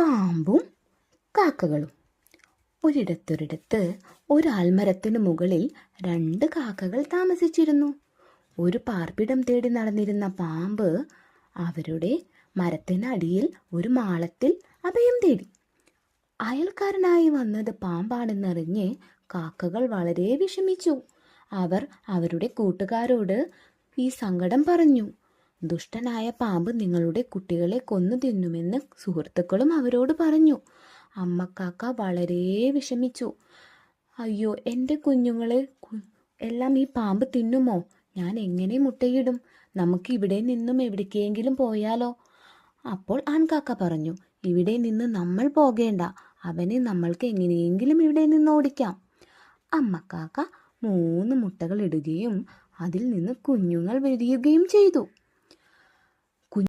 പാമ്പും കാക്കകളും. ഒരിടത്തൊരിടത്ത് ഒരു ആൽമരത്തിനു മുകളിൽ 2 കാക്കകൾ താമസിച്ചിരുന്നു. ഒരു പാർപ്പിടം തേടി നടന്നിരുന്ന പാമ്പ് അവരുടെ മരത്തിനടിയിൽ ഒരു മാളത്തിൽ അഭയം തേടി. അയൽക്കാരനായി വന്നത് പാമ്പാണെന്നറിഞ്ഞ് കാക്കകൾ വളരെ വിഷമിച്ചു. അവർ അവരുടെ കൂട്ടുകാരോട് ഈ സങ്കടം പറഞ്ഞു. ദുഷ്ടനായ പാമ്പ് നിങ്ങളുടെ കുട്ടികളെ കൊന്നു തിന്നുമെന്ന് സുഹൃത്തുക്കളും അവരോട് പറഞ്ഞു. അമ്മക്കാക്ക വളരെ വിഷമിച്ചു. അയ്യോ, എൻ്റെ കുഞ്ഞുങ്ങളെ എല്ലാം ഈ പാമ്പ് തിന്നുമോ? ഞാൻ എങ്ങനെ മുട്ടയിടും? നമുക്ക് ഇവിടെ നിന്നും എവിടേക്കെങ്കിലും പോയാലോ? അപ്പോൾ ആൺകാക്ക പറഞ്ഞു, ഇവിടെ നിന്ന് നമ്മൾ പോകേണ്ട, അവനെ നമ്മൾക്ക് എങ്ങനെയെങ്കിലും ഇവിടെ നിന്ന് ഓടിക്കാം. അമ്മക്കാക്ക 3 മുട്ടകൾ ഇടുകയും അതിൽ നിന്ന് കുഞ്ഞുങ്ങൾ വിരിയുകയും ചെയ്തു.